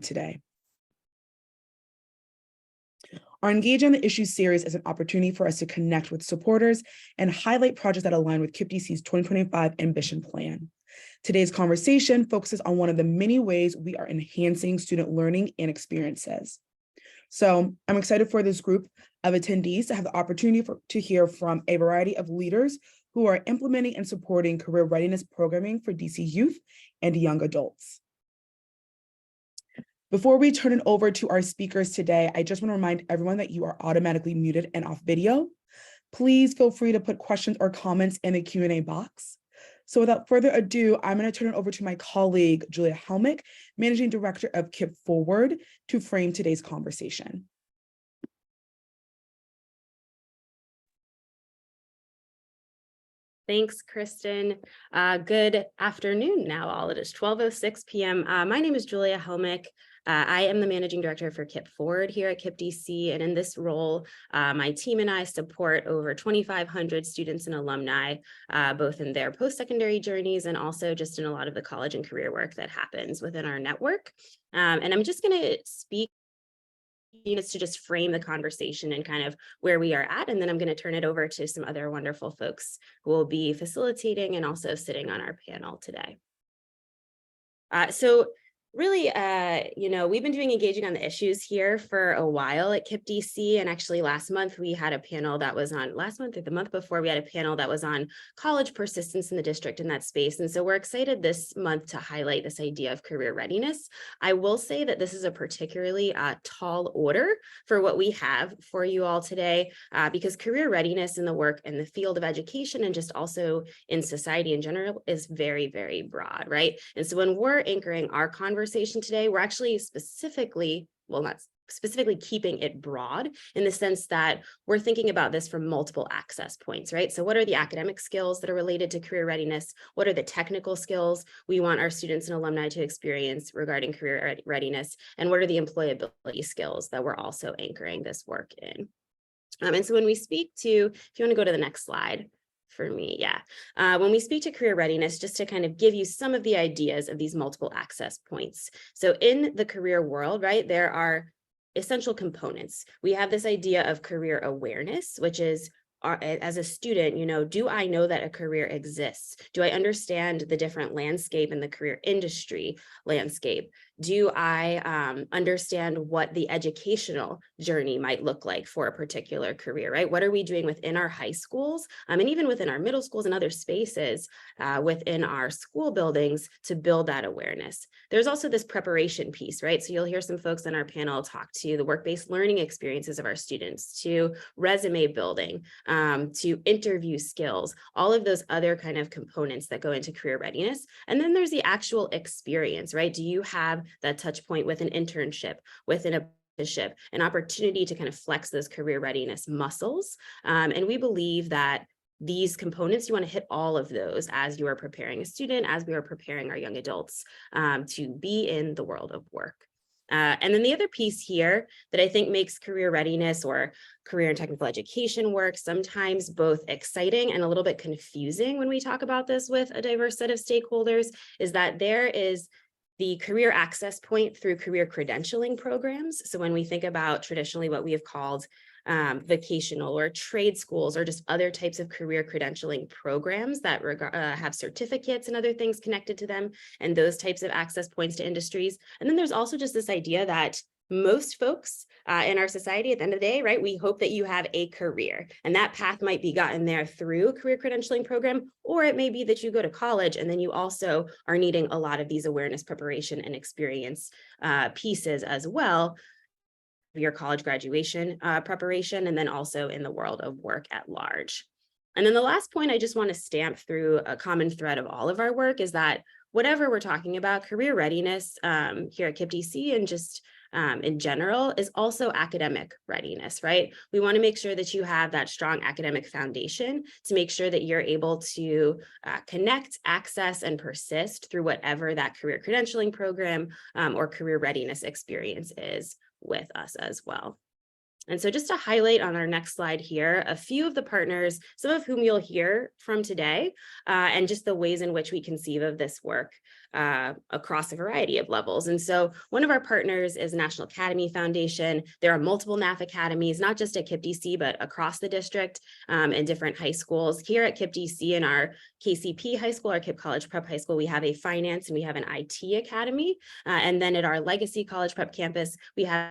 today. Our Engage on the Issues series is an opportunity for us to connect with supporters and highlight projects that align with KIPP DC's 2025 Ambition Plan. Today's conversation focuses on one of the many ways we are enhancing student learning and experiences. So I'm excited for this group of attendees to have the opportunity to hear from a variety of leaders who are implementing and supporting career readiness programming for DC youth and young adults. Before we turn it over to our speakers today, I just want to remind everyone that you are automatically muted and off video. Please feel free to put questions or comments in the Q&A box. So without further ado, I'm going to turn it over to my colleague, Julia Hellmich, Managing Director of KIPP Forward, to frame today's conversation. Thanks, Kristen. Good afternoon now, all. It is 12:06 p.m. My name is Julia Hellmich. I am the Managing Director for KIPP Forward here at KIPP DC, and in this role, my team and I support over 2,500 students and alumni, both in their post-secondary journeys and also just in a lot of the college and career work that happens within our network. And I'm just going to speak to just frame the conversation and kind of where we are at, and then I'm going to turn it over to some other wonderful folks who will be facilitating and also sitting on our panel today. So really, we've been doing engaging on the issues here for a while at KIPP DC, and actually last month we had a panel that was on, last month or the month before, we had a panel that was on college persistence in the district in that space, and so we're excited this month to highlight this idea of career readiness. I will say that this is a particularly tall order for what we have for you all today, because career readiness in the work in the field of education and just also in society in general is very, very broad, right? And so when we're anchoring our conversation today, we're actually specifically, well, not specifically keeping it broad in the sense that we're thinking about this from multiple access points, right? So what are the academic skills that are related to career readiness? What are the technical skills we want our students and alumni to experience regarding career readiness? And what are the employability skills that we're also anchoring this work in? And so when we speak to, if you want to go to the next slide, for me, when we speak to career readiness, just to kind of give you some of the ideas of these multiple access points. So in the career world, right, there are essential components. We have this idea of career awareness, which is, as a student, do I know that a career exists? Do I understand the different landscape in the career industry landscape? Do I understand what the educational journey might look like for a particular career, right? What are we doing within our high schools and even within our middle schools and other spaces within our school buildings to build that awareness? There's also this preparation piece, right? So you'll hear some folks on our panel talk to the work-based learning experiences of our students, to resume building, to interview skills, all of those other kind of components that go into career readiness. And then there's the actual experience, right? Do you have that touch point with an internship, with an apprenticeship, an opportunity to kind of flex those career readiness muscles? And we believe that these components, you want to hit all of those as you are preparing a student, as we are preparing our young adults to be in the world of work. And then the other piece here that I think makes career readiness or career and technical education work sometimes both exciting and a little bit confusing when we talk about this with a diverse set of stakeholders is that there is the career access point through career credentialing programs. So when we think about traditionally what we have called vocational or trade schools or just other types of career credentialing programs that have certificates and other things connected to them, and those types of access points to industries. And then there's also just this idea that most folks in our society at the end of the day, right, we hope that you have a career, and that path might be gotten there through a career credentialing program, or it may be that you go to college and then you also are needing a lot of these awareness, preparation, and experience pieces as well, your college graduation preparation, and then also in the world of work at large. And then the last point I just want to stamp through a common thread of all of our work is that whatever we're talking about, career readiness here at KIPP DC and just in general is also academic readiness, right? We want to make sure that you have that strong academic foundation to make sure that you're able to connect, access, and persist through whatever that career credentialing program or career readiness experience is with us as well. And so just to highlight on our next slide here, a few of the partners, some of whom you'll hear from today, and just the ways in which we conceive of this work across a variety of levels. And so one of our partners is National Academy Foundation. There are multiple NAF academies, not just at KIPP DC, but across the district and different high schools. Here at KIPP DC in our KCP high school, our KIPP College Prep High School, we have a finance and we have an IT academy. And then at our Legacy College Prep campus, we have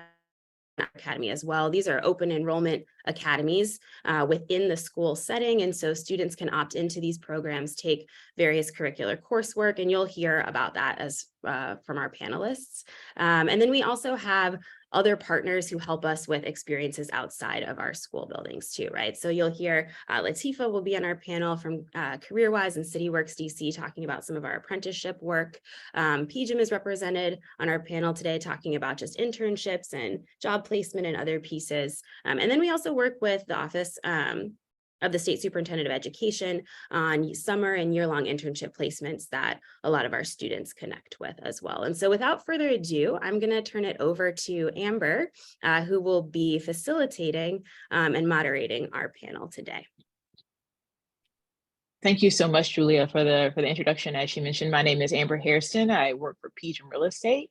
academy as well. These are open enrollment academies within the school setting. And so students can opt into these programs, take various curricular coursework, and you'll hear about that as from our panelists. And then we also have other partners who help us with experiences outside of our school buildings too, right? So you'll hear Lateefah will be on our panel from CareerWise and CityWorks DC talking about some of our apprenticeship work. PGIM is represented on our panel today talking about just internships and job placement and other pieces. And then we also work with the Office of the State Superintendent of Education on summer and year-long internship placements that a lot of our students connect with as well. And so without further ado, I'm going to turn it over to Amber, who will be facilitating and moderating our panel today. Thank you so much, Julia, for the introduction. As she mentioned, my name is Amber Hairston. I work for PGIM Real Estate.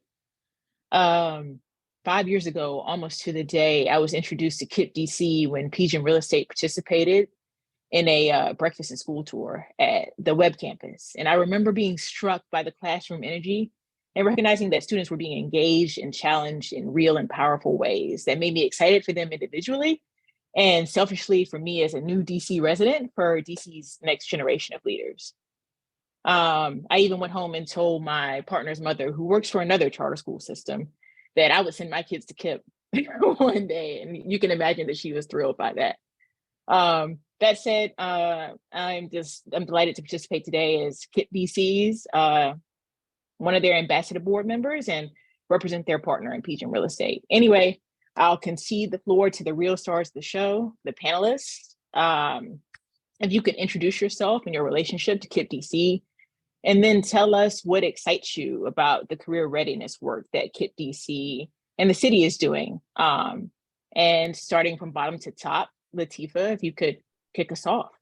5 years ago, almost to the day, I was introduced to KIPP DC when PGIM Real Estate participated in a breakfast and school tour at the web campus. And I remember being struck by the classroom energy and recognizing that students were being engaged and challenged in real and powerful ways that made me excited for them individually and selfishly for me as a new DC resident for DC's next generation of leaders. I even went home and told my partner's mother, who works for another charter school system, that I would send my kids to KIPP one day. And you can imagine that she was thrilled by that. That said, I'm delighted to participate today as KIPP DC's one of their ambassador board members and represent their partner in PGIM Real Estate. Anyway, I'll concede the floor to the real stars of the show, the panelists. If you could introduce yourself and your relationship to KIPP DC, and then tell us what excites you about the career readiness work that KIPP DC and the city is doing. And starting from bottom to top, Lateefah, if you could kick us off.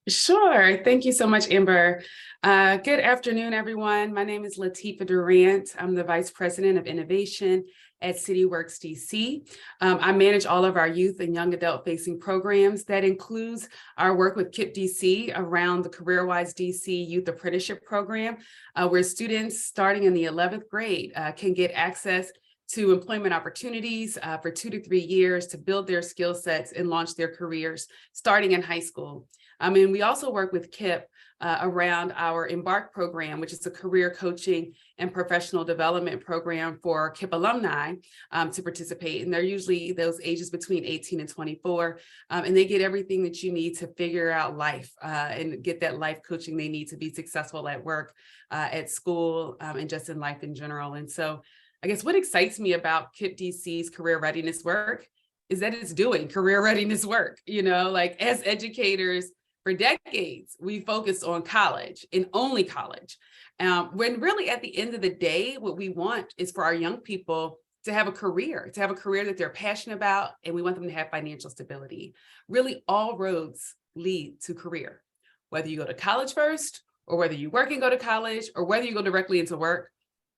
Sure. Thank you so much, Amber. Good afternoon, everyone. My name is Lateefah Durant. I'm the Vice President of Innovation at CityWorks DC. I manage all of our youth and young adult facing programs. That includes our work with KIPP DC around the CareerWise DC Youth Apprenticeship Program, where students starting in the 11th grade can get access to employment opportunities for 2 to 3 years to build their skill sets and launch their careers starting in high school. And we also work with KIPP around our Embark program, which is a career coaching and professional development program for KIPP alumni to participate. And they're usually those ages between 18 and 24. And they get everything that you need to figure out life and get that life coaching they need to be successful at work, at school, and just in life in general. And so I guess what excites me about KIPP DC's career readiness work is that it's doing career readiness work. You know, like as educators for decades, we focused on college and only college. When really at the end of the day, what we want is for our young people to have a career that they're passionate about, and we want them to have financial stability. Really, all roads lead to career. Whether you go to college first, or whether you work and go to college, or whether you go directly into work,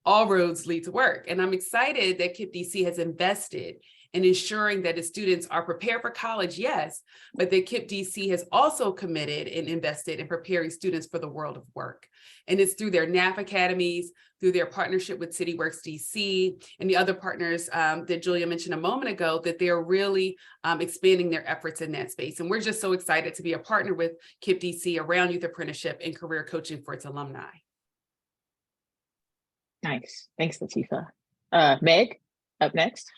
all roads lead to work. And I'm excited that KIPP DC has invested in ensuring that its students are prepared for college, yes, but that KIPP DC has also committed and invested in preparing students for the world of work. And it's through their NAF academies, through their partnership with CityWorks DC and the other partners that Julia mentioned a moment ago, that they're really expanding their efforts in that space. And we're just so excited to be a partner with KIPP DC around youth apprenticeship and career coaching for its alumni. Nice. Thanks, Lateefah. Meg, up next.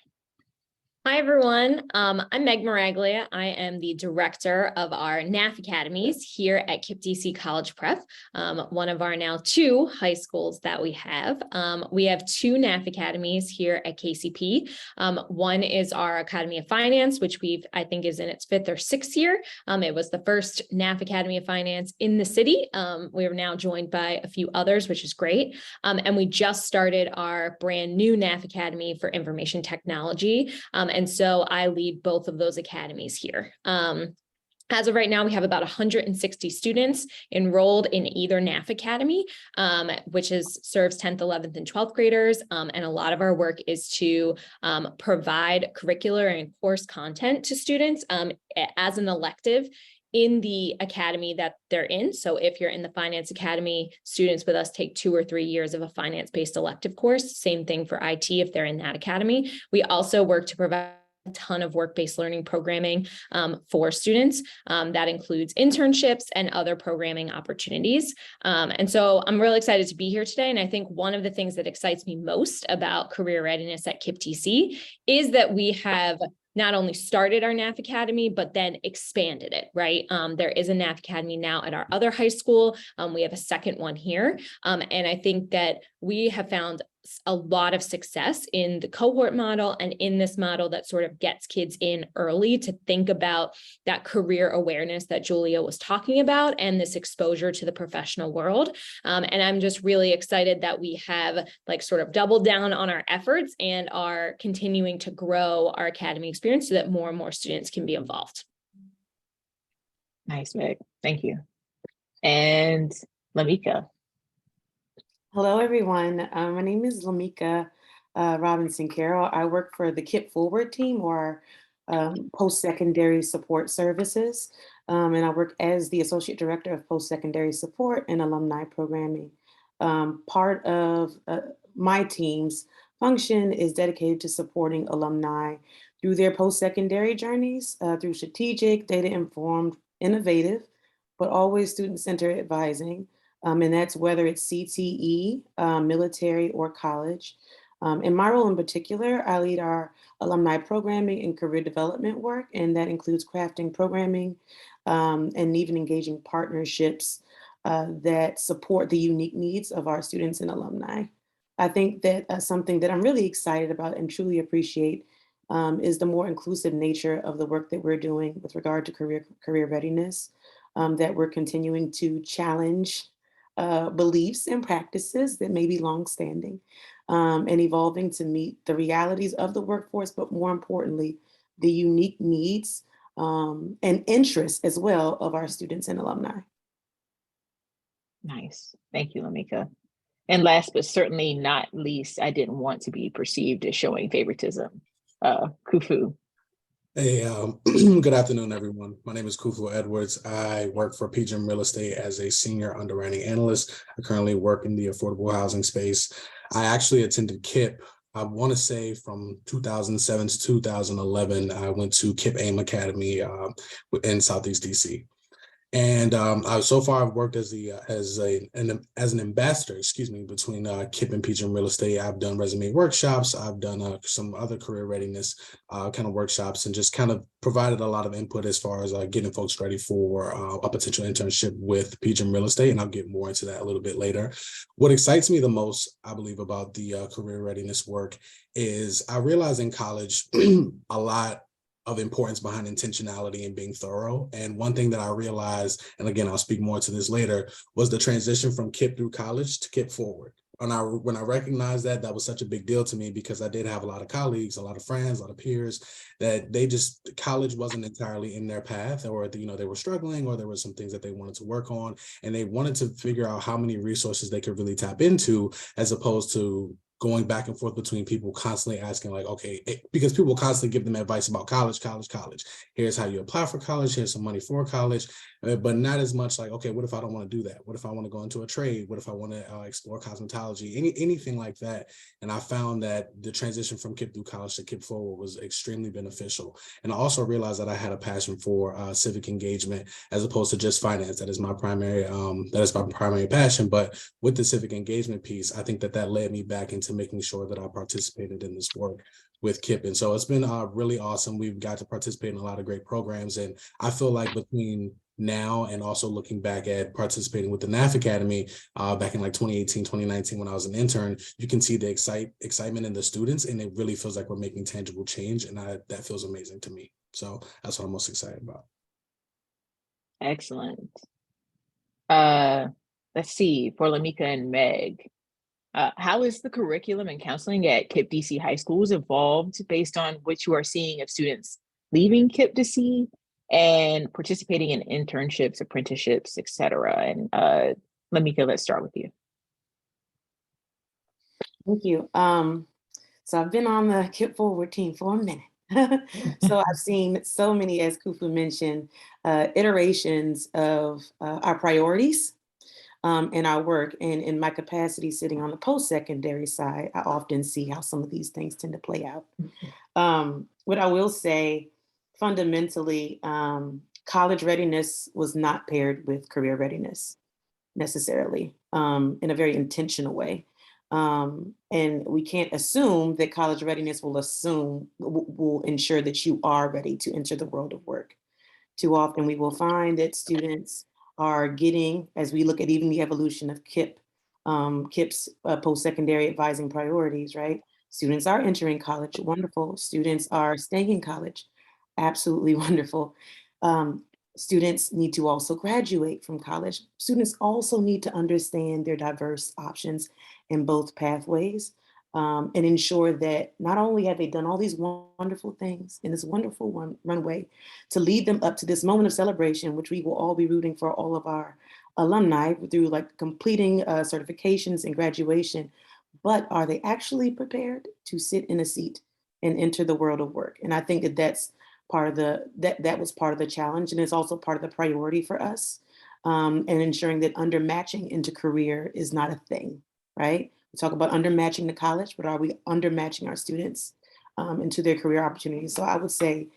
Hi, everyone. I'm Meg Miraglia. I am the director of our NAF academies here at KIPP DC College Prep, one of our now 2 high schools that we have. We have 2 NAF academies here at KCP. One is our Academy of Finance, which I think is in its 5th or 6th year. It was the first NAF Academy of Finance in the city. We are now joined by a few others, which is great. And we just started our brand new NAF Academy for Information Technology. And so I lead both of those academies here. As of right now, we have about 160 students enrolled in either NAF Academy, which serves 10th, 11th, and 12th graders. And a lot of our work is to provide curricular and course content to students as an elective in the academy that they're in. So if you're in the Finance Academy, students with us take 2 or 3 years of a finance-based elective course. Same thing for IT if they're in that academy. We also work to provide a ton of work-based learning programming for students. That includes internships and other programming opportunities. And so I'm really excited to be here today. And I think one of the things that excites me most about career readiness at KIPP DC is that we have not only started our NAF Academy, but then expanded it, right? There is a NAF Academy now at our other high school. We have a second one here. And I think that we have found a lot of success in the cohort model and in this model that sort of gets kids in early to think about that career awareness that Julia was talking about and this exposure to the professional world. And I'm just really excited that we have like sort of doubled down on our efforts and are continuing to grow our academy experience so that more and more students can be involved. Nice, Meg. Thank you. And LaMika. Hello, everyone. My name is LaMika Robinson-Carroll. I work for the KIPP Forward team, or post-secondary support services. And I work as the Associate Director of Post-Secondary Support and Alumni Programming. Part of my team's function is dedicated to supporting alumni through their post-secondary journeys, through strategic, data-informed, innovative, but always student-centered advising. And that's whether it's CTE, military, or college. In my role in particular, I lead our alumni programming and career development work, and that includes crafting programming and even engaging partnerships that support the unique needs of our students and alumni. I think that something that I'm really excited about and truly appreciate is the more inclusive nature of the work that we're doing with regard to career readiness, that we're continuing to challenge beliefs and practices that may be longstanding and evolving to meet the realities of the workforce, but more importantly, the unique needs and interests as well of our students and alumni. Nice. Thank you, LaMika. And last but certainly not least, I didn't want to be perceived as showing favoritism. Khufu. Hey, good afternoon, everyone. My name is Khufu Edwards. I work for PGIM Real Estate as a senior underwriting analyst. I currently work in the affordable housing space. I actually attended KIPP, I want to say from 2007 to 2011. I went to KIPP Academy in Southeast DC. And so far I've worked as an ambassador, between KIPP and PGIM Real Estate. I've done resume workshops. I've done some other career readiness kind of workshops, and just kind of provided a lot of input as far as getting folks ready for a potential internship with PGIM Real Estate. And I'll get more into that a little bit later. What excites me the most, I believe, about the career readiness work is I realized in college a lot of importance behind intentionality and being thorough. And one thing that I realized, and again, I'll speak more to this later, was the transition from KIPP through college to KIPP forward. And when I recognized that, that was such a big deal to me, because I did have a lot of colleagues, a lot of friends, a lot of peers that college wasn't entirely in their path, or they were struggling, or there were some things that they wanted to work on, and they wanted to figure out how many resources they could really tap into, as opposed to going back and forth between people constantly asking because people constantly give them advice about college. Here's how you apply for college. Here's some money for college, but not as much like, okay, what if I don't want to do that? What if I want to go into a trade? What if I want to explore cosmetology? Anything like that. And I found that the transition from KIPP through college to KIPP forward was extremely beneficial. And I also realized that I had a passion for civic engagement as opposed to just finance. That is my primary passion. But with the civic engagement piece, I think that led me back into making sure that I participated in this work with KIPP. And so it's been really awesome. We've got to participate in a lot of great programs. And I feel like between now and also looking back at participating with the NAF Academy back in 2018, 2019, when I was an intern, you can see the excitement in the students, and it really feels like we're making tangible change. And that feels amazing to me. So that's what I'm most excited about. Excellent. Let's see, for LaMika and Meg, How is the curriculum and counseling at KIPP DC high schools evolved based on what you are seeing of students leaving KIPP DC and participating in internships, apprenticeships, et cetera? And LaMika, let's start with you. Thank you. So I've been on the KIPP Forward team for a minute. So I've seen so many, as Khufu mentioned, iterations of our priorities in our work. And in my capacity sitting on the post-secondary side, I often see how some of these things tend to play out. What I will say, fundamentally, college readiness was not paired with career readiness necessarily in a very intentional way. And we can't assume that college readiness will ensure that you are ready to enter the world of work. Too often we will find that students are getting, as we look at even the evolution of KIPP's post-secondary advising priorities, right? Students are entering college, wonderful. Students are staying in college, absolutely wonderful. Students need to also graduate from college. Students also need to understand their diverse options in both pathways and ensure that not only have they done all these wonderful things in this wonderful runway to lead them up to this moment of celebration, which we will all be rooting for all of our alumni through like completing certifications and graduation, but are they actually prepared to sit in a seat and enter the world of work? And I think that that's part of that was part of the challenge, and it's also part of the priority for us, and ensuring that undermatching into career is not a thing, right? We talk about undermatching to college, but are we undermatching our students into their career opportunities? So I would say,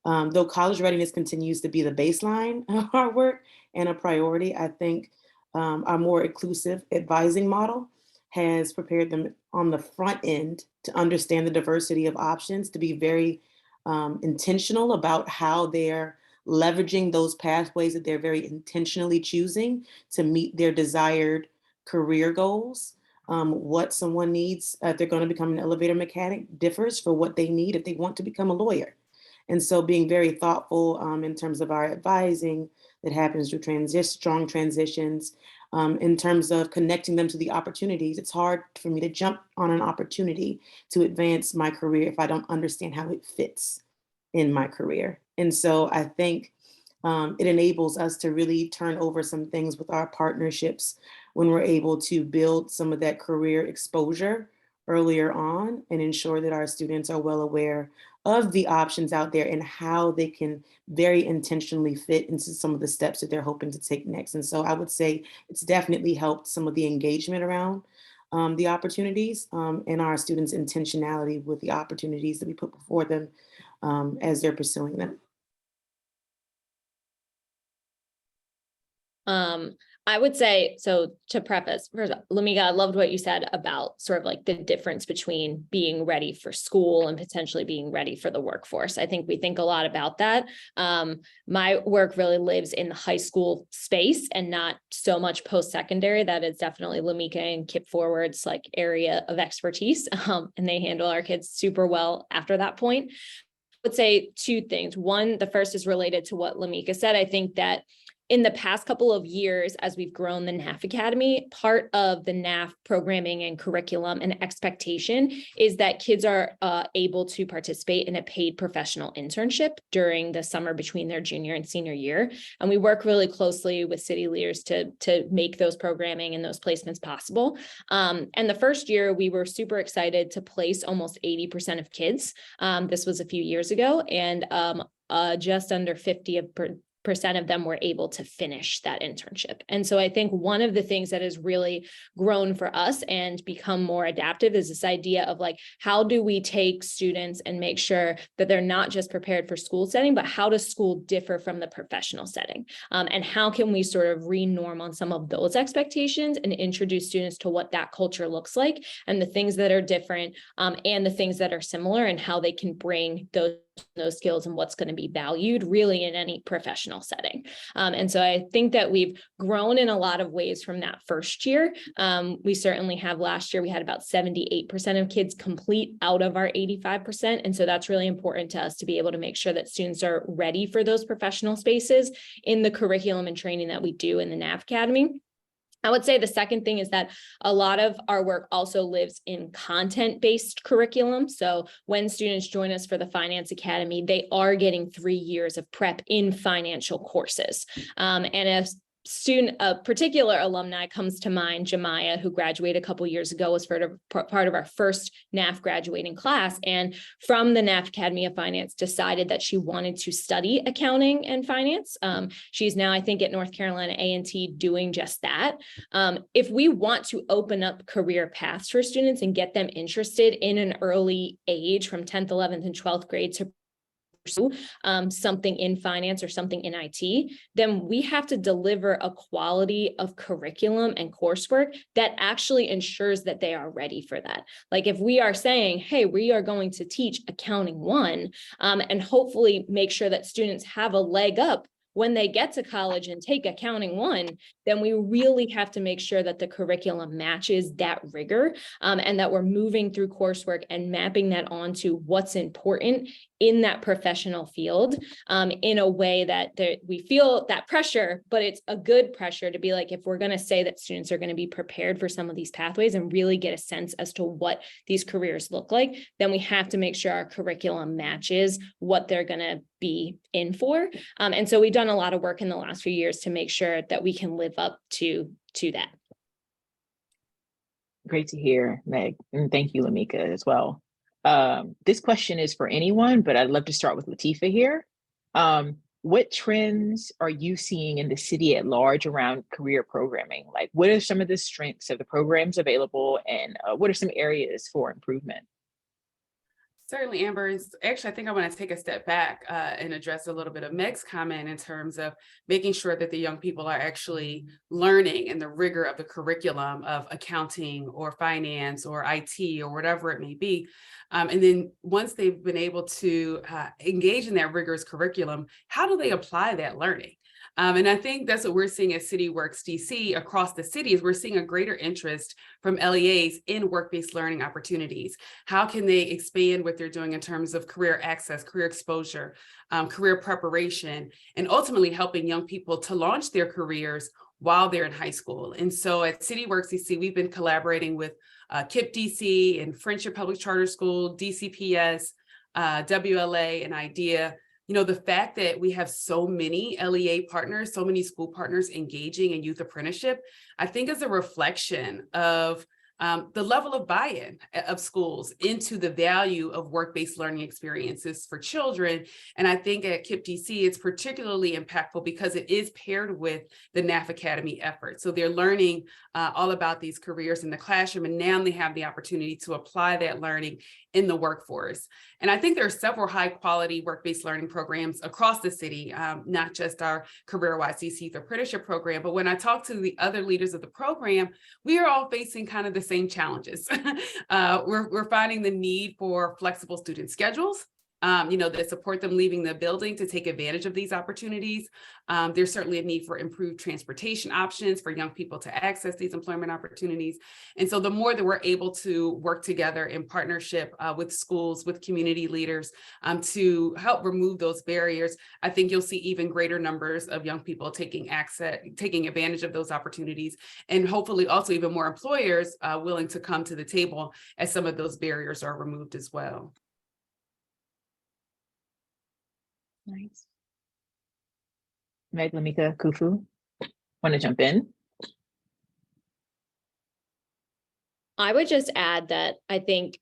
though college readiness continues to be the baseline of our work and a priority, I think our more inclusive advising model has prepared them on the front end to understand the diversity of options, to be very intentional about how they're leveraging those pathways that they're very intentionally choosing to meet their desired career goals. What someone needs, if they're going to become an elevator mechanic, differs for what they need if they want to become a lawyer. And so being very thoughtful in terms of our advising that happens through strong transitions, in terms of connecting them to the opportunities. It's hard for me to jump on an opportunity to advance my career if I don't understand how it fits in my career. And so I think it enables us to really turn over some things with our partnerships when we're able to build some of that career exposure earlier on and ensure that our students are well aware of the options out there and how they can very intentionally fit into some of the steps that they're hoping to take next. And so I would say it's definitely helped some of the engagement around the opportunities and our students' intentionality with the opportunities that we put before them as they're pursuing them. I would say, so to preface, first, LaMika, I loved what you said about sort of like the difference between being ready for school and potentially being ready for the workforce. I think we think a lot about that. My work really lives in the high school space and not so much post-secondary. That is definitely LaMika and KIPP Forward's like area of expertise, and they handle our kids super well after that point. I would say two things. One, the first is related to what LaMika said. I think that in the past couple of years, as we've grown the NAF Academy, part of the NAF programming and curriculum and expectation is that kids are able to participate in a paid professional internship during the summer between their junior and senior year. And we work really closely with city leaders to make those programming and those placements possible. And the first year, we were super excited to place almost 80% of kids. This was a few years ago, and just under 50% of them were able to finish that internship. And so I think one of the things that has really grown for us and become more adaptive is this idea of like, how do we take students and make sure that they're not just prepared for school setting, but how does school differ from the professional setting? And how can we sort of re-norm on some of those expectations and introduce students to what that culture looks like and the things that are different and the things that are similar and how they can bring those skills and what's going to be valued really in any professional setting. And so I think that we've grown in a lot of ways from that first year. We certainly have last year, we had about 78% of kids complete out of our 85%. And so that's really important to us to be able to make sure that students are ready for those professional spaces in the curriculum and training that we do in the NAF Academy. I would say the second thing is that a lot of our work also lives in content-based curriculum. So when students join us for the Finance Academy, they are getting 3 years of prep in financial courses. And if a particular alumni comes to mind, Jemiah, who graduated a couple years ago, was part of our first NAF graduating class, and from the NAF Academy of Finance decided that she wanted to study accounting and finance. She's now, I think, at North Carolina A&T doing just that. If we want to open up career paths for students and get them interested in an early age from 10th, 11th, and 12th grade to pursue something in finance or something in IT, then we have to deliver a quality of curriculum and coursework that actually ensures that they are ready for that. Like if we are saying, hey, we are going to teach accounting 1 and hopefully make sure that students have a leg up when they get to college and take accounting 1, then we really have to make sure that the curriculum matches that rigor and that we're moving through coursework and mapping that onto what's important in that professional field in a way that we feel that pressure, but it's a good pressure to be like, if we're going to say that students are going to be prepared for some of these pathways and really get a sense as to what these careers look like, then we have to make sure our curriculum matches what they're going to be in for. And so we've done a lot of work in the last few years to make sure that we can live up to that. Great to hear, Meg. And thank you, LaMika, as well. This question is for anyone, but I'd love to start with Lateefah here. What trends are you seeing in the city at large around career programming? Like, what are some of the strengths of the programs available, and what are some areas for improvement? Certainly, Amber. Actually, I think I want to take a step back and address a little bit of Meg's comment in terms of making sure that the young people are actually learning in the rigor of the curriculum of accounting or finance or IT or whatever it may be. And then once they've been able to engage in that rigorous curriculum, how do they apply that learning? And I think that's what we're seeing at CityWorks DC across the city is we're seeing a greater interest from LEAs in work-based learning opportunities. How can they expand what they're doing in terms of career access, career exposure, career preparation, and ultimately helping young people to launch their careers while they're in high school? And so at CityWorks DC, we've been collaborating with KIPP DC and Friendship Public Charter School, DCPS, WLA, and IDEA. You know, the fact that we have so many LEA partners, so many school partners engaging in youth apprenticeship, I think is a reflection of the level of buy-in of schools into the value of work-based learning experiences for children. And I think at KIPP DC, it's particularly impactful because it is paired with the NAF Academy effort. So they're learning all about these careers in the classroom, and now they have the opportunity to apply that learning in the workforce. And I think there are several high-quality work-based learning programs across the city, not just our CareerWise DC Youth Apprenticeship Program, but when I talk to the other leaders of the program, we are all facing kind of the same challenges. We're finding the need for flexible student schedules, that support them leaving the building to take advantage of these opportunities. There's certainly a need for improved transportation options for young people to access these employment opportunities. And so the more that we're able to work together in partnership with schools, with community leaders to help remove those barriers, I think you'll see even greater numbers of young people taking advantage of those opportunities, and hopefully also even more employers willing to come to the table as some of those barriers are removed as well. Nice. Meg, LaMika, Khufu, want to jump in? I would just add that I think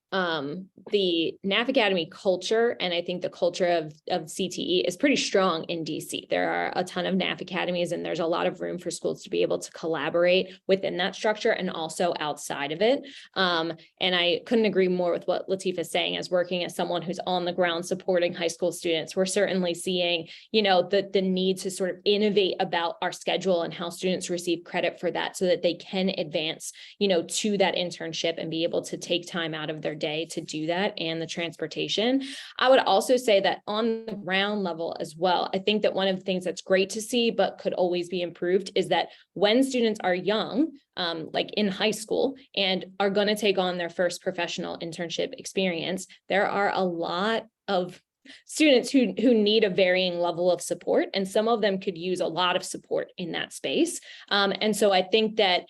the NAF Academy culture, and I think the culture of CTE is pretty strong in DC. There are a ton of NAF Academies, and there's a lot of room for schools to be able to collaborate within that structure and also outside of it. And I couldn't agree more with what Lateefah is saying. As working as someone who's on the ground supporting high school students, we're certainly seeing, the need to sort of innovate about our schedule and how students receive credit for that so that they can advance, to that internship and be able to take time out of their day to do that, and the transportation. I would also say that on the ground level as well, I think that one of the things that's great to see, but could always be improved, is that when students are young, like in high school, and are going to take on their first professional internship experience, there are a lot of students who need a varying level of support, and some of them could use a lot of support in that space. And so I think that,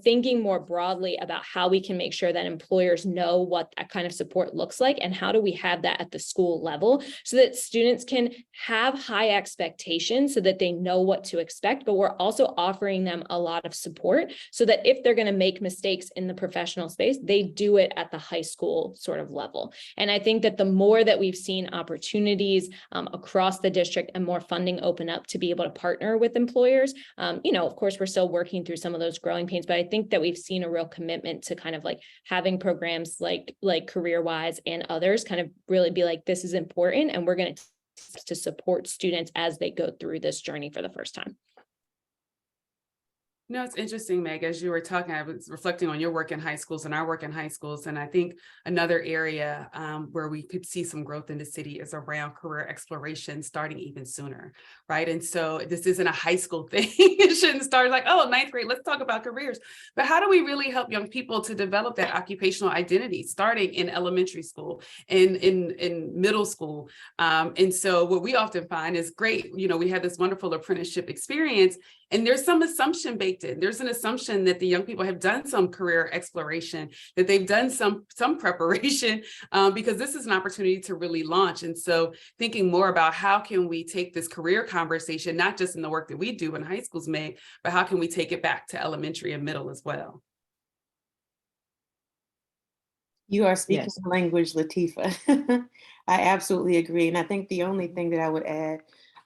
thinking more broadly about how we can make sure that employers know what that kind of support looks like, and how do we have that at the school level so that students can have high expectations so that they know what to expect, but we're also offering them a lot of support so that if they're going to make mistakes in the professional space, they do it at the high school sort of level. And I think that the more that we've seen opportunities across the district and more funding open up to be able to partner with employers, of course, we're still working through some of those growing pains, but I think that we've seen a real commitment to kind of like having programs like CareerWise and others kind of really be like, this is important, and we're going to support students as they go through this journey for the first time. It's interesting, Meg, as you were talking, I was reflecting on your work in high schools and our work in high schools. And I think another area where we could see some growth in the city is around career exploration starting even sooner, right? And so this isn't a high school thing. It shouldn't start like, oh, ninth grade, let's talk about careers. But how do we really help young people to develop that occupational identity starting in elementary school, in middle school? And so what we often find is great, we have this wonderful apprenticeship experience, and there's some assumption baked in. There's an assumption that the young people have done some career exploration, that they've done some preparation, because this is an opportunity to really launch. And so thinking more about how can we take this career conversation, not just in the work that we do in high schools, Meg, but how can we take it back to elementary and middle as well? You are speaking Yes. language, Lateefah. I absolutely agree. And I think the only thing that I would add,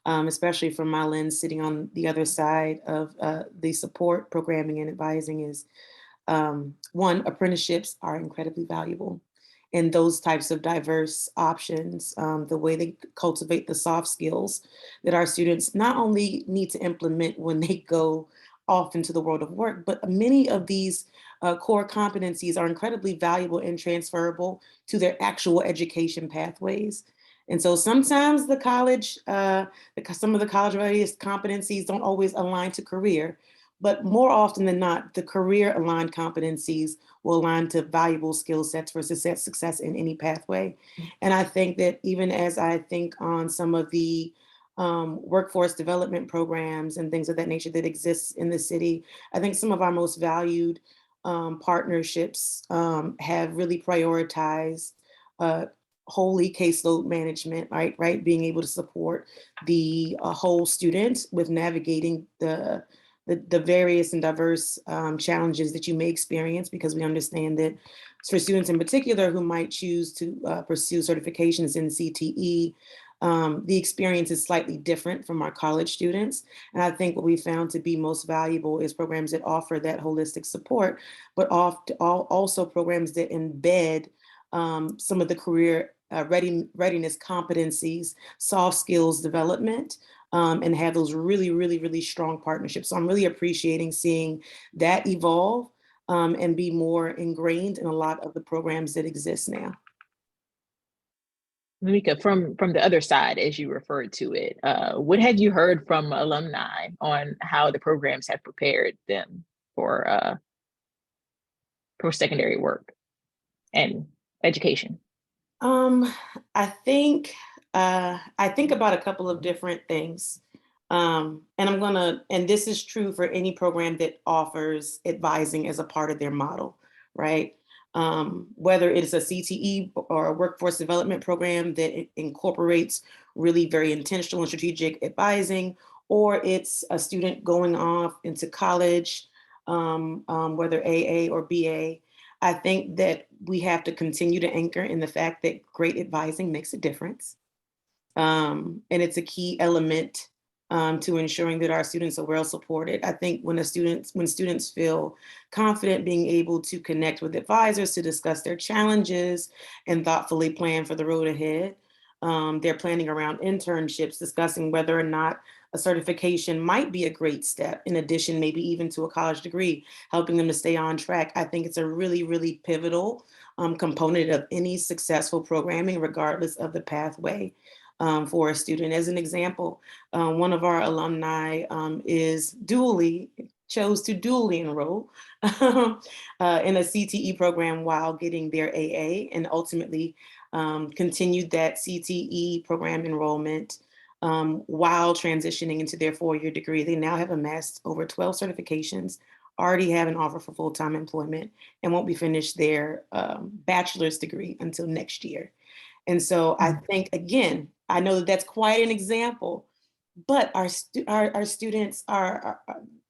especially from my lens sitting on the other side of the support programming and advising, is one, apprenticeships are incredibly valuable. And those types of diverse options, the way they cultivate the soft skills that our students not only need to implement when they go off into the world of work, but many of these core competencies are incredibly valuable and transferable to their actual education pathways. And so sometimes the college, some of the college readiness competencies don't always align to career, but more often than not, the career aligned competencies will align to valuable skill sets for success in any pathway. And I think that even as I think on some of the workforce development programs and things of that nature that exists in the city, I think some of our most valued partnerships have really prioritized wholly caseload management, right? Being able to support the whole student with navigating the various and diverse challenges that you may experience, because we understand that for students in particular who might choose to pursue certifications in CTE, the experience is slightly different from our college students. And I think what we found to be most valuable is programs that offer that holistic support, but also programs that embed some of the career readiness competencies, soft skills development, and have those really, really, really strong partnerships. So I'm really appreciating seeing that evolve and be more ingrained in a lot of the programs that exist now. LaMika, from the other side, as you referred to it, what had you heard from alumni on how the programs have prepared them for post-secondary work and education? I think about a couple of different things. And this is true for any program that offers advising as a part of their model, right? Whether it is a CTE or a workforce development program that incorporates really very intentional and strategic advising, or it's a student going off into college, whether AA or BA. I think that we have to continue to anchor in the fact that great advising makes a difference. And it's a key element to ensuring that our students are well supported. I think when students feel confident being able to connect with advisors to discuss their challenges and thoughtfully plan for the road ahead, they're planning around internships, discussing whether or not a certification might be a great step, in addition, maybe even to a college degree, helping them to stay on track. I think it's a really, really pivotal component of any successful programming, regardless of the pathway for a student. As an example, one of our alumni chose to dually enroll in a CTE program while getting their AA, and ultimately continued that CTE program enrollment while transitioning into their 4-year degree. They now have amassed over 12 certifications, already have an offer for full-time employment, and won't be finished their bachelor's degree until next year. And so I think, again, I know that that's quite an example, but our students are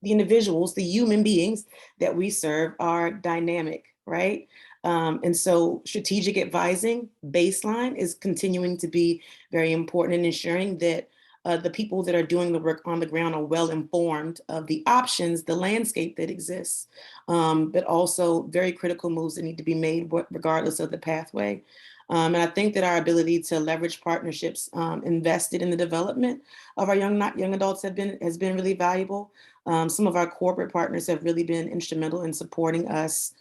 the individuals, the human beings that we serve are dynamic, right? And so strategic advising baseline is continuing to be very important in ensuring that the people that are doing the work on the ground are well informed of the options, the landscape that exists, but also very critical moves that need to be made regardless of the pathway. And I think that our ability to leverage partnerships invested in the development of our young adults has been really valuable. Some of our corporate partners have really been instrumental in supporting us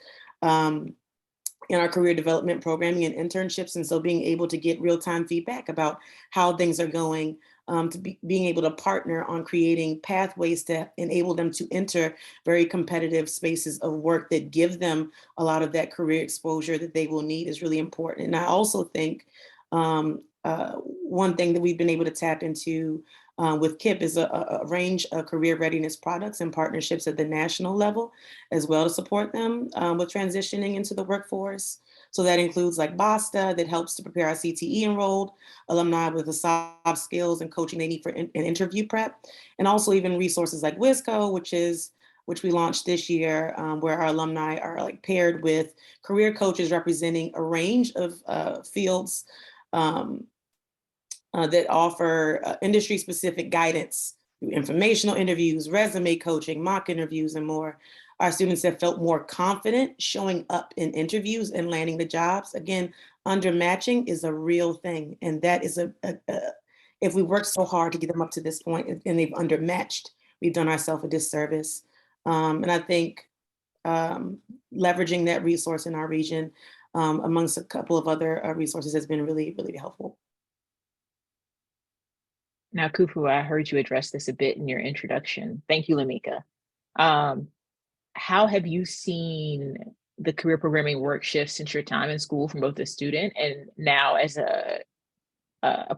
in our career development programming and internships. And so being able to get real-time feedback about how things are going, being able to partner on creating pathways to enable them to enter very competitive spaces of work that give them a lot of that career exposure that they will need is really important. And I also think one thing that we've been able to tap into with KIPP is a range of career readiness products and partnerships at the national level as well to support them with transitioning into the workforce. So that includes like BASTA that helps to prepare our CTE enrolled alumni with the soft skills and coaching they need for an interview prep. And also even resources like WISCO, which we launched this year, where our alumni are like paired with career coaches representing a range of fields that offer industry-specific guidance through informational interviews, resume coaching, mock interviews, and more. Our students have felt more confident showing up in interviews and landing the jobs. Again, undermatching is a real thing. And that is if we worked so hard to get them up to this point and they've undermatched, we've done ourselves a disservice. And I think leveraging that resource in our region amongst a couple of other resources has been really, really helpful. Now, Khufu, I heard you address this a bit in your introduction. Thank you, LaMika. How have you seen the career programming work shift since your time in school from both a student and now as a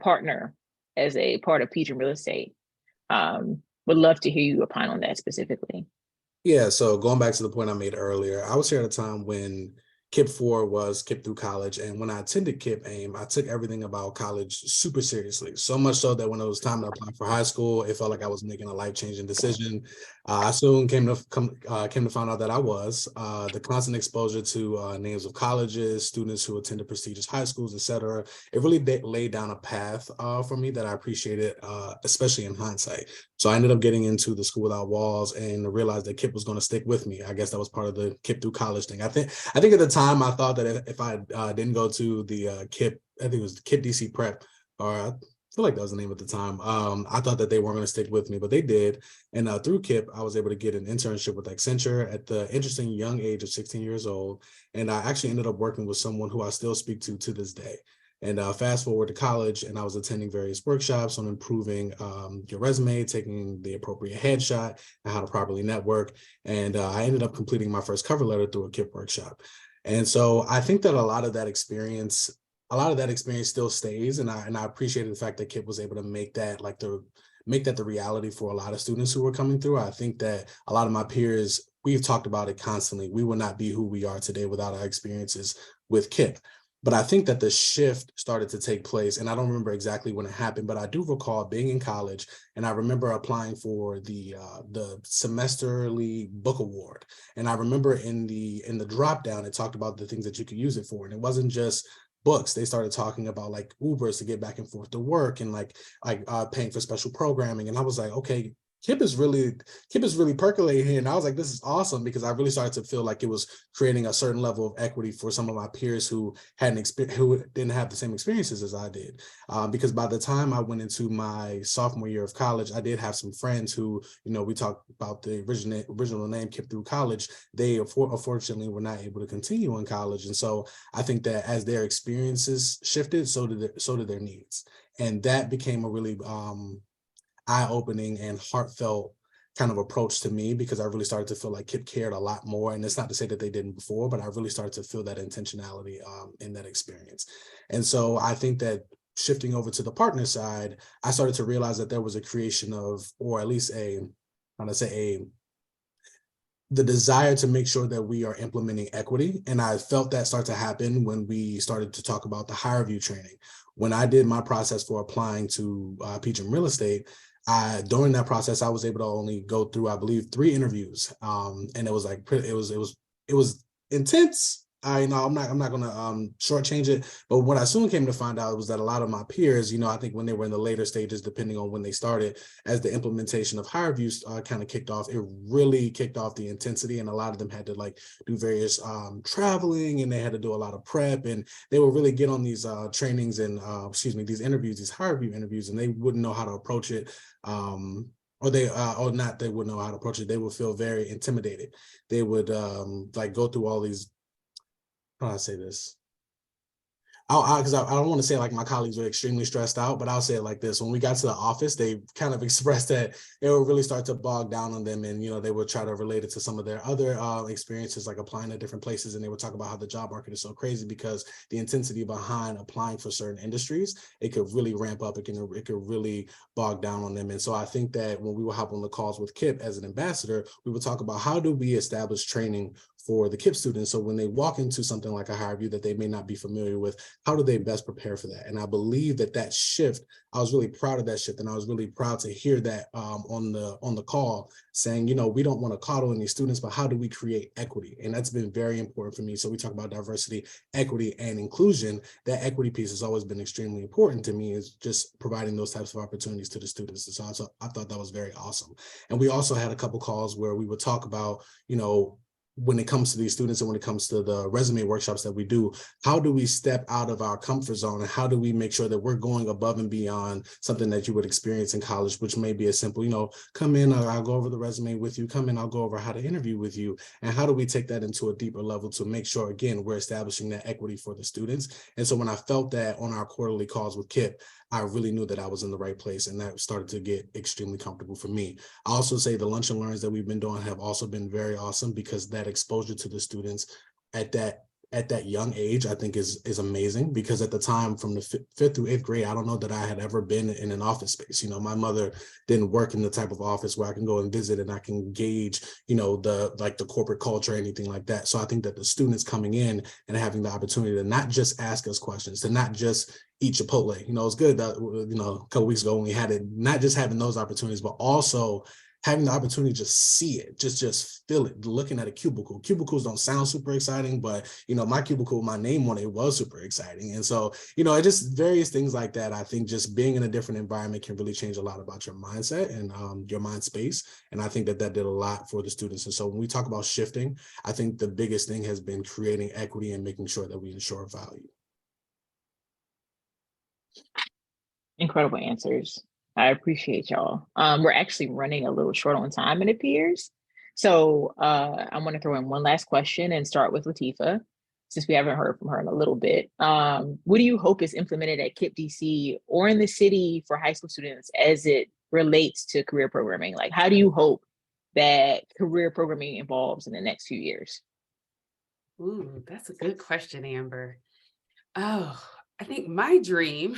partner, as a part of PGIM Real Estate? Would love to hear you opine on that specifically. Yeah, so going back to the point I made earlier, I was here at a time when KIPP 4 was KIPP through college. And when I attended KIPP AIM, I took everything about college super seriously. So much so that when it was time to apply for high school, it felt like I was making a life-changing decision. I soon came to find out that I was. The constant exposure to names of colleges, students who attended prestigious high schools, et cetera, it really laid down a path for me that I appreciated, especially in hindsight. So I ended up getting into the School Without Walls and realized that KIPP was going to stick with me. I guess that was part of the KIPP through college thing. I think at the time I thought that if I didn't go to the KIPP, I think it was KIPP DC Prep, or I feel like that was the name at the time. I thought that they weren't going to stick with me, but they did. And through KIPP, I was able to get an internship with Accenture at the interesting young age of 16 years old. And I actually ended up working with someone who I still speak to this day. And fast forward to college, and I was attending various workshops on improving your resume, taking the appropriate headshot, and how to properly network. And I ended up completing my first cover letter through a KIPP workshop. And so I think that a lot of that experience still stays. And I appreciated the fact that KIPP was able to make that the reality for a lot of students who were coming through. I think that a lot of my peers, we've talked about it constantly. We would not be who we are today without our experiences with KIPP. But I think that the shift started to take place, and I don't remember exactly when it happened, but I do recall being in college, and I remember applying for the semesterly book award. And I remember in the drop down, it talked about the things that you could use it for, and it wasn't just books. They started talking about like Ubers to get back and forth to work, and like paying for special programming. And I was like, okay, KIPP is really percolating here. And I was like, this is awesome, because I really started to feel like it was creating a certain level of equity for some of my peers who didn't have the same experiences as I did. Because by the time I went into my sophomore year of college, I did have some friends who, we talked about the original name KIPP through college. They unfortunately were not able to continue in college. And so I think that as their experiences shifted, so did their needs. And that became a really eye-opening and heartfelt kind of approach to me, because I really started to feel like KIPP cared a lot more. And it's not to say that they didn't before, but I really started to feel that intentionality in that experience. And so I think that shifting over to the partner side, I started to realize that there was a creation of, or at least the desire to make sure that we are implementing equity. And I felt that start to happen when we started to talk about the hire review training. When I did my process for applying to PGIM Real Estate, during that process, I was able to only go through, I believe, 3 interviews. And it was like, it was intense. I'm not going to shortchange it. But what I soon came to find out was that a lot of my peers, I think when they were in the later stages, depending on when they started, as the implementation of hire reviews kind of kicked off, it really kicked off the intensity. And a lot of them had to do various traveling, and they had to do a lot of prep, and they would really get on these trainings and these interviews, these hire review interviews, and they wouldn't know how to approach it. They wouldn't know how to approach it. They would feel very intimidated. They would go through all these, how do I say this? Because I don't want to say like my colleagues were extremely stressed out, but I'll say it like this. When we got to the office, they kind of expressed that it would really start to bog down on them. And, they would try to relate it to some of their other experiences, like applying at different places. And they would talk about how the job market is so crazy because the intensity behind applying for certain industries, it could really ramp up. It could really bog down on them. And so I think that when we would hop on the calls with KIPP as an ambassador, we would talk about how do we establish training for the KIPP students. So when they walk into something like a hire review that they may not be familiar with, how do they best prepare for that? And I believe that shift, I was really proud of that shift. And I was really proud to hear that on the call saying, we don't want to coddle any students, but how do we create equity? And that's been very important for me. So we talk about diversity, equity, and inclusion. That equity piece has always been extremely important to me, is just providing those types of opportunities to the students. And so I thought that was very awesome. And we also had a couple calls where we would talk about, when it comes to these students and when it comes to the resume workshops that we do, how do we step out of our comfort zone, and how do we make sure that we're going above and beyond something that you would experience in college, which may be as simple, come in, I'll go over the resume with you, come in, I'll go over how to interview with you. And how do we take that into a deeper level to make sure, again, we're establishing that equity for the students. And so when I felt that on our quarterly calls with KIPP, I really knew that I was in the right place, and that started to get extremely comfortable for me. I also say the lunch and learns that we've been doing have also been very awesome, because that exposure to the students at that young age, I think is amazing. Because at the time, from the 5th through 8th grade, I don't know that I had ever been in an office space. My mother didn't work in the type of office where I can go and visit and I can gauge, the corporate culture or anything like that. So I think that the students coming in and having the opportunity to not just ask us questions, to not just eat Chipotle, it's good that, a couple weeks ago when we had it, not just having those opportunities, but also having the opportunity to just see it, just feel it, looking at a cubicle. Cubicles don't sound super exciting, but, my cubicle, my name on it was super exciting. And so, it just various things like that. I think just being in a different environment can really change a lot about your mindset and your mind space. And I think that did a lot for the students. And so when we talk about shifting, I think the biggest thing has been creating equity and making sure that we ensure value. Incredible answers. I appreciate y'all. We're actually running a little short on time, it appears. So I want to throw in one last question and start with Lateefah, since we haven't heard from her in a little bit. What do you hope is implemented at KIPP DC or in the city for high school students as it relates to career programming? Like, how do you hope that career programming evolves in the next few years? Ooh, that's a good question, Amber. Oh, I think my dream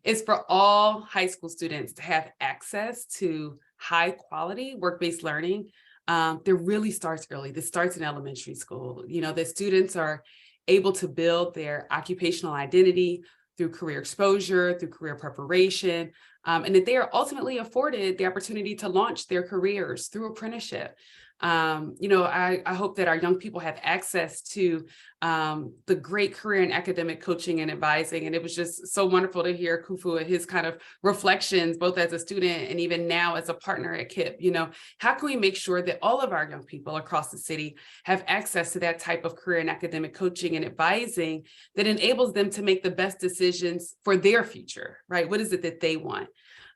is for all high school students to have access to high quality work-based learning. That really starts early. This starts in elementary school. The students are able to build their occupational identity through career exposure, through career preparation, and that they are ultimately afforded the opportunity to launch their careers through apprenticeship. I hope that our young people have access to the great career and academic coaching and advising. And it was just so wonderful to hear Khufu and his kind of reflections, both as a student and even now as a partner at KIPP. How can we make sure that all of our young people across the city have access to that type of career and academic coaching and advising that enables them to make the best decisions for their future, right? What is it that they want?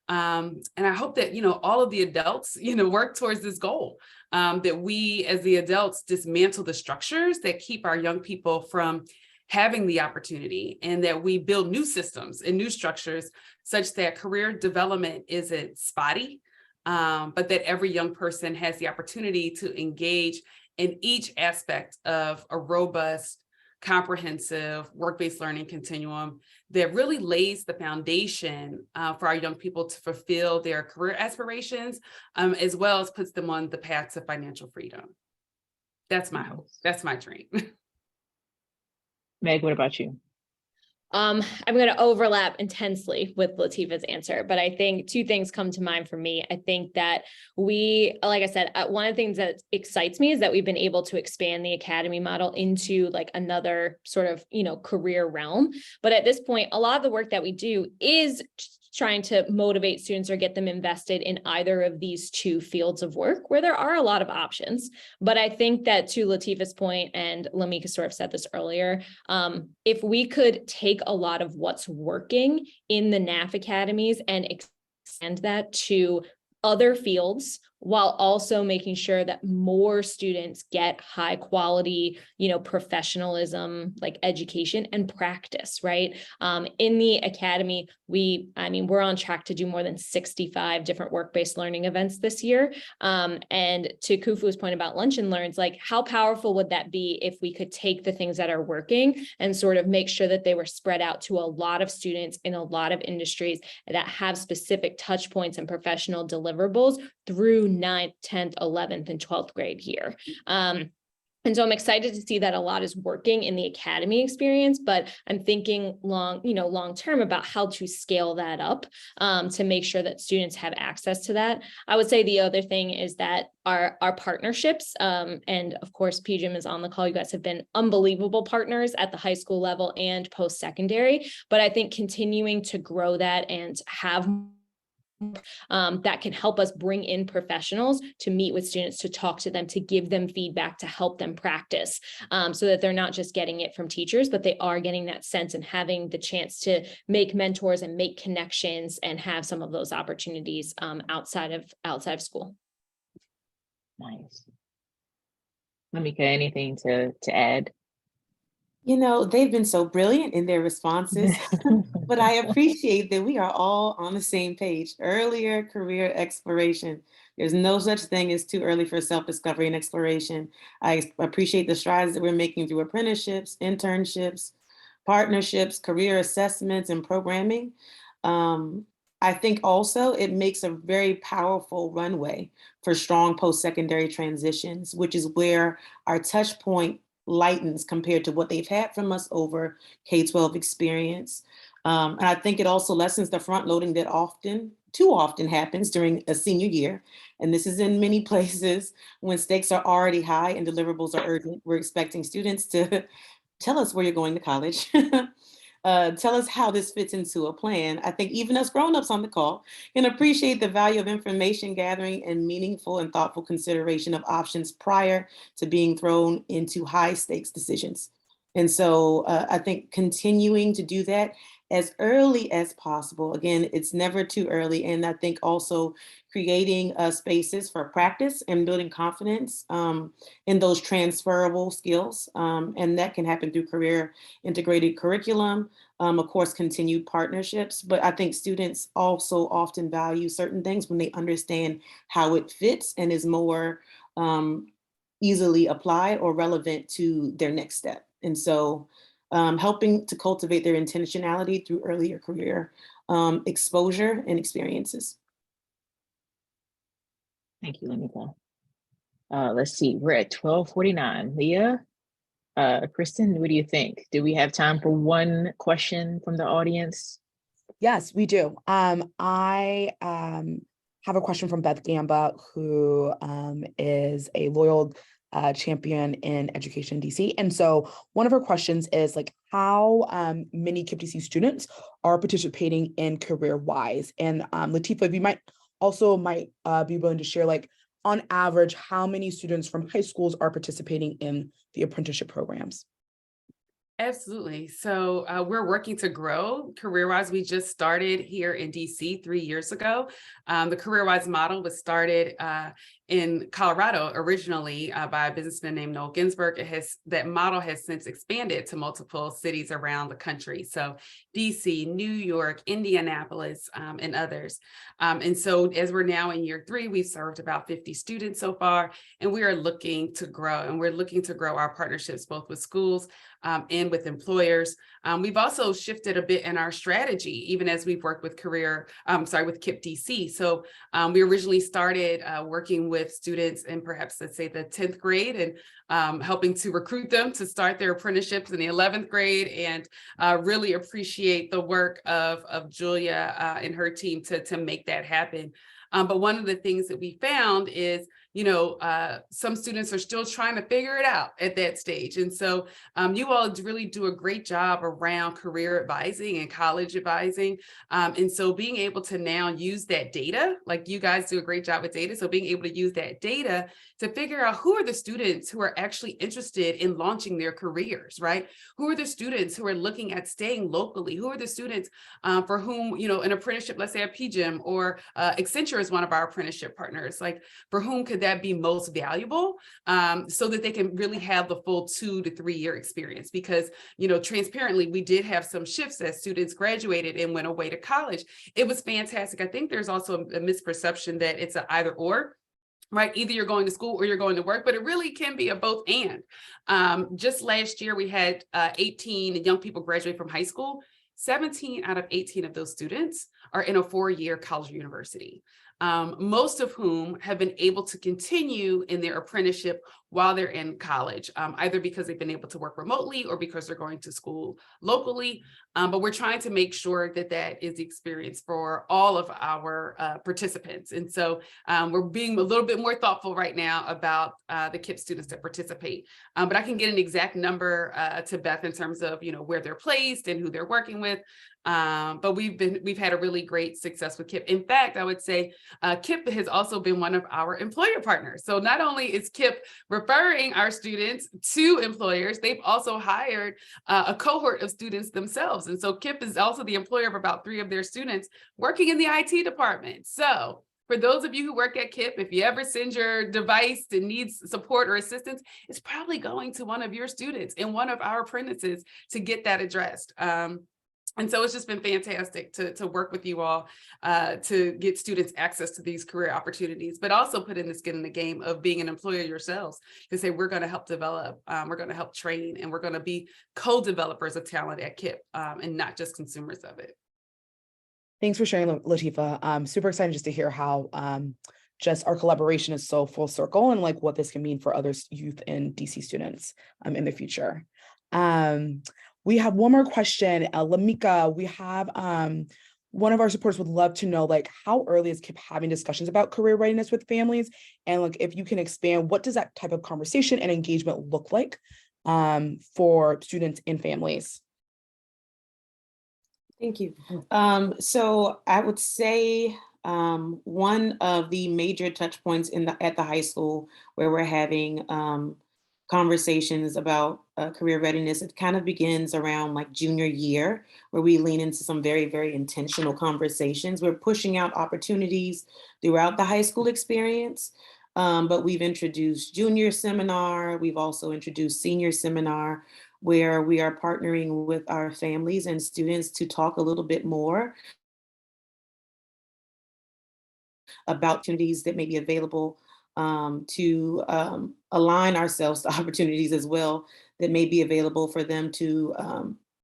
And I hope that, all of the adults, work towards this goal, that we as the adults dismantle the structures that keep our young people from having the opportunity, and that we build new systems and new structures such that career development isn't spotty, but that every young person has the opportunity to engage in each aspect of a robust, comprehensive work-based learning continuum that really lays the foundation for our young people to fulfill their career aspirations, as well as puts them on the path to financial freedom. That's my hope. That's my dream. Meg, what about you? I'm going to overlap intensely with Lateefah's answer, but I think two things come to mind for me. I think that we, like I said, one of the things that excites me is that we've been able to expand the academy model into like another sort of, career realm. But at this point, a lot of the work that we do is trying to motivate students or get them invested in either of these two fields of work where there are a lot of options. But I think that to Lateefah's point, and LaMika sort of said this earlier, if we could take a lot of what's working in the NAF academies and extend that to other fields while also making sure that more students get high quality, professionalism, like education and practice, right? In the academy, we're on track to do more than 65 different work-based learning events this year. And to Khufu's point about lunch and learns, like how powerful would that be if we could take the things that are working and sort of make sure that they were spread out to a lot of students in a lot of industries that have specific touch points and professional deliverables through 9th, 10th, 11th, and 12th grade here. And so I'm excited to see that a lot is working in the academy experience, but I'm thinking long term about how to scale that up to make sure that students have access to that. I would say the other thing is that our partnerships, and of course, PGIM is on the call. You guys have been unbelievable partners at the high school level and post-secondary, but I think continuing to grow that and have that can help us bring in professionals to meet with students, to talk to them, to give them feedback, to help them practice, so that they're not just getting it from teachers, but they are getting that sense and having the chance to make mentors and make connections and have some of those opportunities outside of school. Nice. LaMika, anything to add? They've been so brilliant in their responses, but I appreciate that we are all on the same page. Earlier career exploration. There's no such thing as too early for self-discovery and exploration. I appreciate the strides that we're making through apprenticeships, internships, partnerships, career assessments, and programming. I think also it makes a very powerful runway for strong post-secondary transitions, which is where our touch point lightens compared to what they've had from us over K-12 experience. And I think it also lessens the front loading that too often happens during a senior year. And this is in many places when stakes are already high and deliverables are urgent. We're expecting students to tell us where you're going to college. Tell us how this fits into a plan. I think even us grown-ups on the call can appreciate the value of information gathering and meaningful and thoughtful consideration of options prior to being thrown into high-stakes decisions. And so I think continuing to do that as early as possible. Again, it's never too early. And I think also creating spaces for practice and building confidence in those transferable skills. And that can happen through career integrated curriculum, of course, continued partnerships. But I think students also often value certain things when they understand how it fits and is more easily applied or relevant to their next step. And so helping to cultivate their intentionality through earlier career exposure and experiences. Thank you, LaMika. Let's see, we're at 12:49. Leah, Kristen, what do you think? Do we have time for one question from the audience? Yes, we do. I have a question from Beth Gamba, who is a loyal champion in education DC. And so one of her questions is like how many KIPP DC students are participating in CareerWise. And Lateefah, if you might be willing to share, like on average, how many students from high schools are participating in the apprenticeship programs? Absolutely. So we're working to grow CareerWise. We just started here in DC 3 years ago. The CareerWise model was started in Colorado originally by a businessman named Noel Ginsberg. That model has since expanded to multiple cities around the country. So DC, New York, Indianapolis, and others. And so as we're now in year 3, we've served about 50 students so far, and we are looking to grow. And we're looking to grow our partnerships both with schools and with employers. We've also shifted a bit in our strategy, even as we've worked with with KIPP DC. So we originally started working with students in perhaps, let's say, the 10th grade and helping to recruit them to start their apprenticeships in the 11th grade, and really appreciate the work of Julia and her team to make that happen. But one of the things that we found is, some students are still trying to figure it out at that stage. And so you all really do a great job around career advising and college advising. And so being able to now use that data, like you guys do a great job with data. So being able to use that data to figure out who are the students who are actually interested in launching their careers, right? Who are the students who are looking at staying locally? Who are the students for whom, an apprenticeship, let's say a PGIM or Accenture is one of our apprenticeship partners, like for whom could that be most valuable, so that they can really have the full 2 to 3 year experience. Because, transparently, we did have some shifts as students graduated and went away to college. It was fantastic. I think there's also a misperception that it's an either or, right? Either you're going to school or you're going to work, but it really can be a both and. Just last year, we had 18 young people graduate from high school. 17 out of 18 of those students are in a 4-year college or university. Most of whom have been able to continue in their apprenticeship while they're in college, either because they've been able to work remotely or because they're going to school locally. But we're trying to make sure that that is the experience for all of our participants. And so we're being a little bit more thoughtful right now about the KIPP students that participate. But I can get an exact number to Beth in terms of, where they're placed and who they're working with. But we've had a really great success with KIPP. In fact, I would say KIPP has also been one of our employer partners. So not only is KIPP referring our students to employers, they've also hired a cohort of students themselves. And so KIPP is also the employer of about 3 of their students working in the IT department. So for those of you who work at KIPP, if you ever send your device that needs support or assistance, it's probably going to one of your students and one of our apprentices to get that addressed. And so it's just been fantastic to work with you all to get students access to these career opportunities, but also put in the skin in the game of being an employer yourselves, to say we're going to help develop, we're going to help train, and we're going to be co-developers of talent at KIPP and not just consumers of it. Thanks for sharing, Lateefah. I'm super excited just to hear how just our collaboration is so full circle and like what this can mean for other youth and DC students in the future. We have one more question. LaMika, we have one of our supporters would love to know, like, how early is KIPP having discussions about career readiness with families? And like, if you can expand, what does that type of conversation and engagement look like for students and families? Thank you. So I would say one of the major touch points at the high school where we're having conversations about career readiness, it kind of begins around like junior year, where we lean into some very, very intentional conversations. We're pushing out opportunities throughout the high school experience, but we've introduced junior seminar. We've also introduced senior seminar, where we are partnering with our families and students to talk a little bit more about opportunities that may be available, to align ourselves to opportunities as well that may be available for them to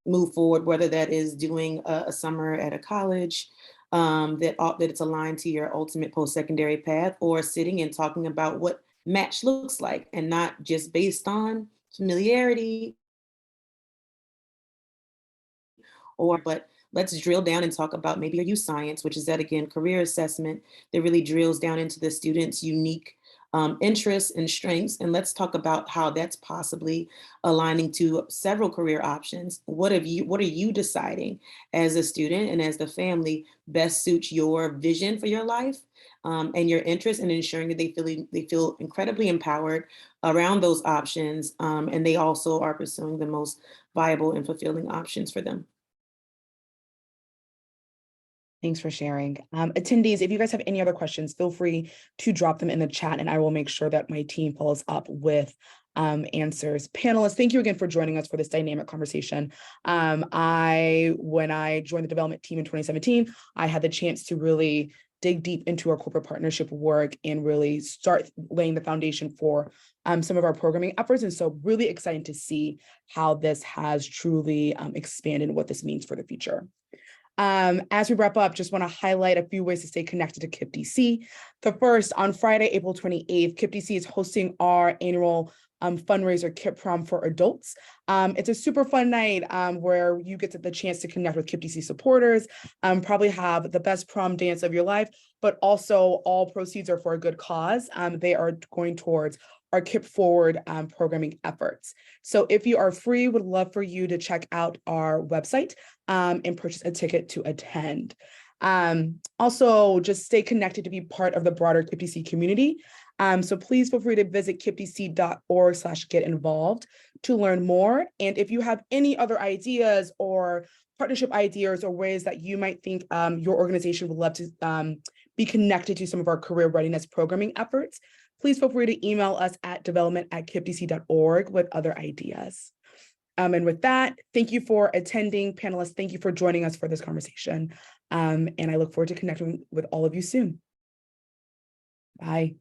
move forward, whether that is doing a summer at a college, that it's aligned to your ultimate post-secondary path, or sitting and talking about what match looks like, and not just based on familiarity, but let's drill down and talk about maybe your youth science, which is that, again, career assessment that really drills down into the student's unique interests and strengths. And let's talk about how that's possibly aligning to several career options. What are you deciding as a student and as the family best suits your vision for your life and your interests, and ensuring that they feel incredibly empowered around those options, and they also are pursuing the most viable and fulfilling options for them. Thanks for sharing. Attendees, if you guys have any other questions, feel free to drop them in the chat and I will make sure that my team follows up with answers. Panelists, thank you again for joining us for this dynamic conversation. When I joined the development team in 2017, I had the chance to really dig deep into our corporate partnership work and really start laying the foundation for some of our programming efforts. And so really excited to see how this has truly expanded and what this means for the future. As we wrap up, just want to highlight a few ways to stay connected to KIPP DC. The first, on Friday, April 28th, KIPP DC is hosting our annual fundraiser KIPP Prom for adults. It's a super fun night where you get the chance to connect with KIPP DC supporters, probably have the best prom dance of your life, but also all proceeds are for a good cause. They are going towards our KIPP Forward programming efforts. So if you are free, would love for you to check out our website and purchase a ticket to attend. Also, just stay connected to be part of the broader KIPP DC community. So please feel free to visit kippdc.org/get involved to learn more. And if you have any other ideas or partnership ideas or ways that you might think your organization would love to be connected to some of our career readiness programming efforts, please feel free to email us at development@kippdc.org with other ideas. And with that, thank you for attending. Panelists, thank you for joining us for this conversation. And I look forward to connecting with all of you soon. Bye.